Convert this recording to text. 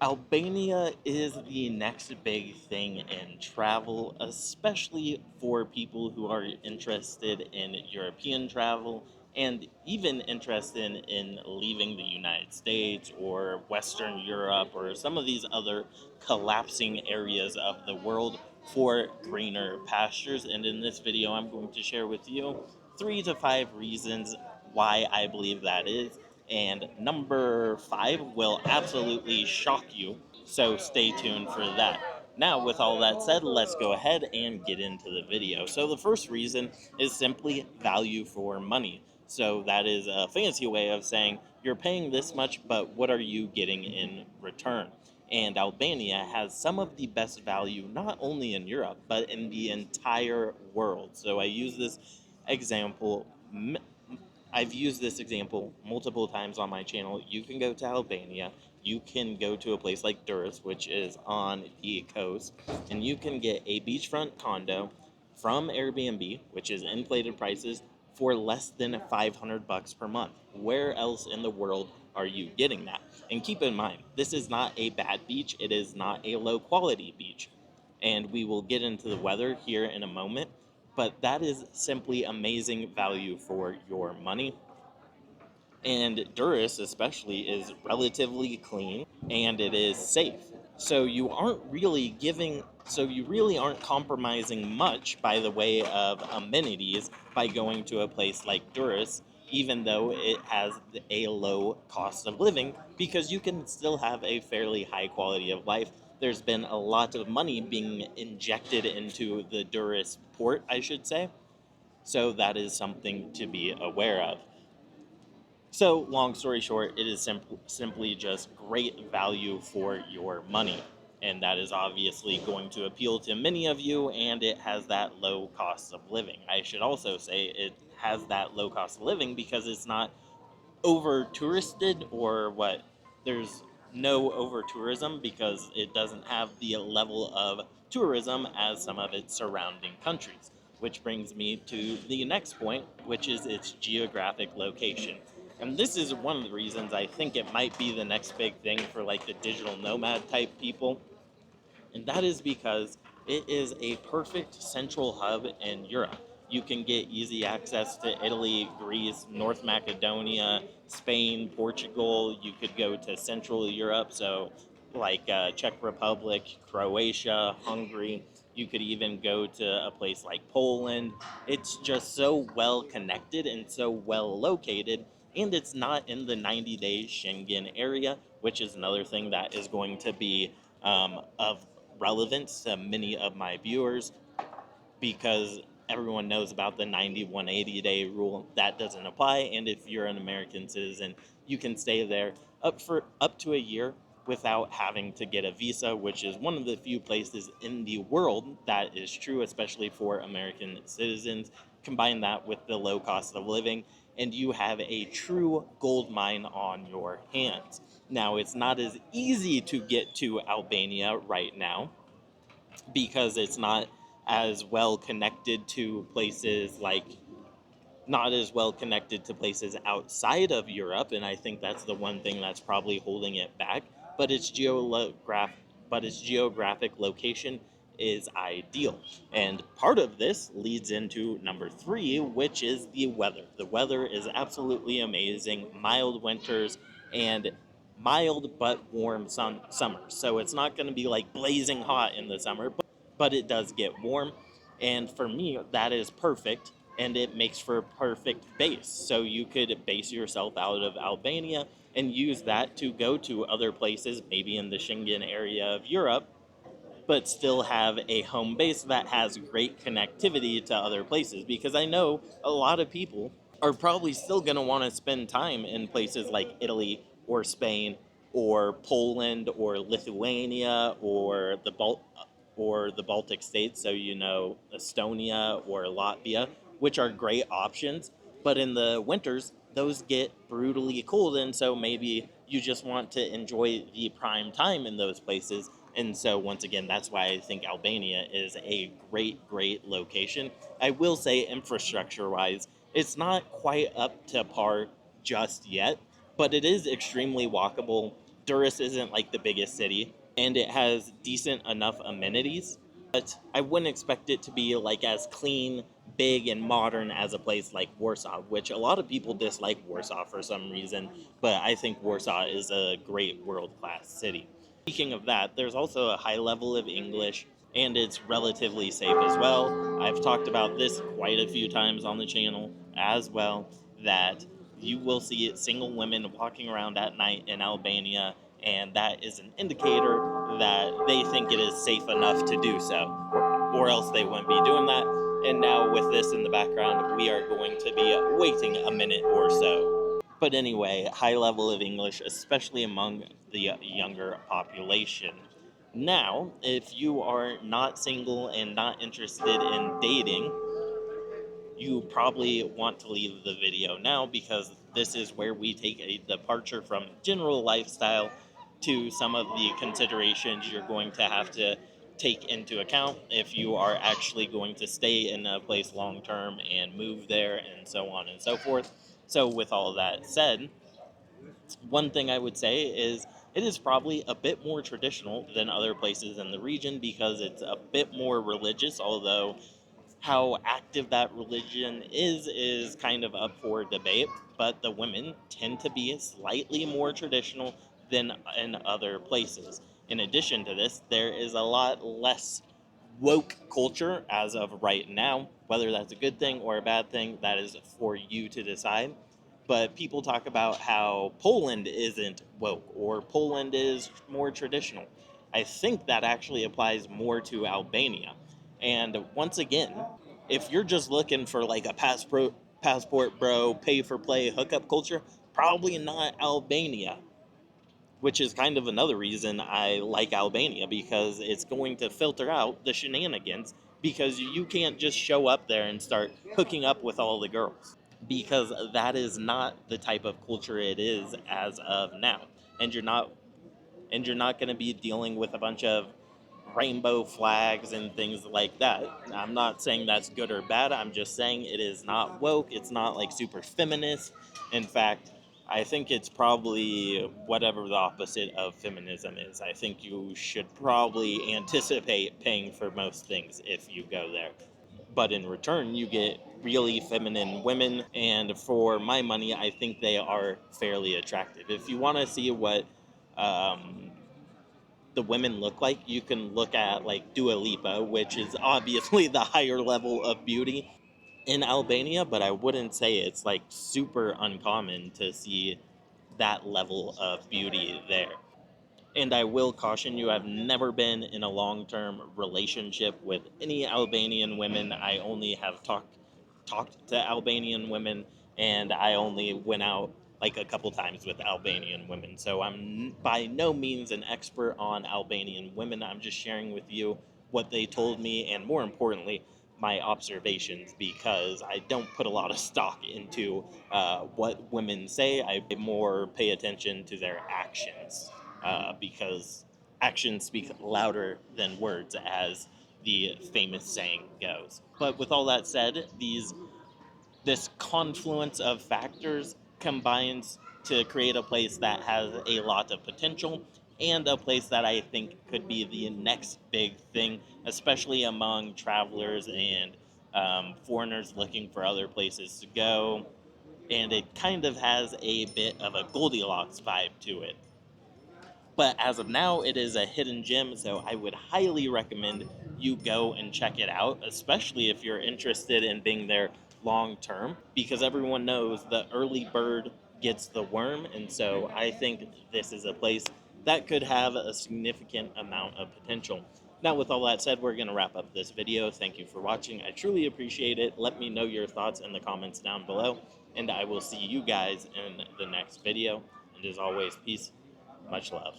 Albania is the next big thing in travel, especially for people who are interested in European travel and even interested in leaving the United States or Western Europe or some of these other collapsing areas of the world for greener pastures. And in this video, I'm going to share with you 3 to 5 reasons why I believe that is, and number 5 will absolutely shock you, so stay tuned for that. Now, with all that said, let's go ahead and get into the video. So the first reason is simply value for money. So that is a fancy way of saying you're paying this much, but what are you getting in return? And Albania has some of the best value, not only in Europe, but in the entire world. So I use this example I've used this example multiple times on my channel. You can go to Albania, you can go to a place like Durrës, which is on the coast, and you can get a beachfront condo from Airbnb, which is inflated prices, for less than 500 bucks per month. Where else in the world are you getting that? And keep in mind, this is not a bad beach, it is not a low quality beach. And we will get into the weather here in a moment, but that is simply amazing value for your money. And Durrës especially is relatively clean and it is safe. So you really aren't compromising much by the way of amenities by going to a place like Durrës, even though it has a low cost of living, because you can still have a fairly high quality of life. There's been a lot of money being injected into the Durrës port, I should say. So that is something to be aware of. So, long story short, it is simply just great value for your money. And that is obviously going to appeal to many of you, and it has that low cost of living. I should also say it has that low cost of living because it's not over touristed, or what, there's no over tourism because it doesn't have the level of tourism as some of its surrounding countries. Which brings me to the next point, which is its geographic location. And this is one of the reasons I think it might be the next big thing for like the digital nomad type people, and that is because it is a perfect central hub in Europe. You can get easy access to Italy, Greece, North Macedonia, Spain, Portugal. You could go to Central Europe, so like Czech Republic, Croatia, Hungary. You could even go to a place like Poland. It's just so well connected and so well located, and it's not in the 90-day Schengen area, which is another thing that is going to be of relevance to many of my viewers, because everyone knows about the 90-180-day rule. That doesn't apply, and if you're an American citizen, you can stay there up to a year without having to get a visa, which is one of the few places in the world that is true, especially for American citizens. Combine that with the low cost of living, and you have a true gold mine on your hands. Now, it's not as easy to get to Albania right now because it's as well connected to places like not as well connected to places outside of Europe, and I think that's the one thing that's probably holding it back. But its geographic location is ideal, and part of this leads into number 3, which is the weather. The weather is absolutely amazing. Mild winters and mild but warm summers. So it's not going to be like blazing hot in the summer, but it does get warm. And for me, that is perfect, and it makes for a perfect base. So you could base yourself out of Albania and use that to go to other places, maybe in the Schengen area of Europe, but still have a home base that has great connectivity to other places. Because I know a lot of people are probably still going to want to spend time in places like Italy or Spain or Poland or Lithuania or the Baltic states, so Estonia or Latvia, which are great options. But in the winters, those get brutally cold, and so maybe you just want to enjoy the prime time in those places. And so, once again, that's why I think Albania is a great, great location. I will say, infrastructure wise, it's not quite up to par just yet, but it is extremely walkable. Durrës isn't like the biggest city, and it has decent enough amenities, but I wouldn't expect it to be like as clean, big, and modern as a place like Warsaw, which a lot of people dislike Warsaw for some reason, but I think Warsaw is a great world class city. Speaking of that, there's also a high level of English, and it's relatively safe as well. I've talked about this quite a few times on the channel as well, that you will see single women walking around at night in Albania, and that is an indicator that they think it is safe enough to do so, or else they wouldn't be doing that. And now, with this in the background, we are going to be waiting a minute or so. But anyway, high level of English, especially among the younger population. Now, if you are not single and not interested in dating, you probably want to leave the video now, because this is where we take a departure from general lifestyle to some of the considerations you're going to have to take into account if you are actually going to stay in a place long term and move there, and so on and so forth. So, with all that said, one thing I would say is it is probably a bit more traditional than other places in the region, because it's a bit more religious, although how active that religion is kind of up for debate. But the women tend to be slightly more traditional than in other places. In addition to this, there is a lot less woke culture as of right now. Whether that's a good thing or a bad thing, that is for you to decide. But people talk about how Poland isn't woke or Poland is more traditional. I think that actually applies more to Albania. And once again, if you're just looking for like a passport bro, pay for play hookup culture, probably not Albania, which is kind of another reason I like Albania, because it's going to filter out the shenanigans, because you can't just show up there and start hooking up with all the girls, because that is not the type of culture it is as of now. And you're not going to be dealing with a bunch of rainbow flags and things like that. I'm not saying that's good or bad. I'm just saying it is not woke. It's not like super feminist. In fact, I think it's probably whatever the opposite of feminism is. I think you should probably anticipate paying for most things if you go there. But in return, you get really feminine women, and for my money, I think they are fairly attractive. If you want to see what um, the women look like, you can look at like Dua Lipa, which is obviously the higher level of beauty in Albania, but I wouldn't say it's like super uncommon to see that level of beauty there. And I will caution you, I've never been in a long term relationship with any Albanian women. I only have talked to Albanian women, and I only went out like a couple times with Albanian women. So I'm by no means an expert on Albanian women. I'm just sharing with you what they told me, and more importantly, my observations, because I don't put a lot of stock into what women say. I more pay attention to their actions, because actions speak louder than words, as the famous saying goes. But with all that said, this confluence of factors combines to create a place that has a lot of potential, and a place that I think could be the next big thing, especially among travelers and foreigners looking for other places to go. And it kind of has a bit of a Goldilocks vibe to it. But as of now, it is a hidden gem, so I would highly recommend you go and check it out, especially if you're interested in being there long term, because everyone knows the early bird gets the worm, and so I think this is a place that could have a significant amount of potential. Now, with all that said, we're going to wrap up this video. Thank you for watching. I truly appreciate it. Let me know your thoughts in the comments down below, and I will see you guys in the next video. And as always, peace, much love.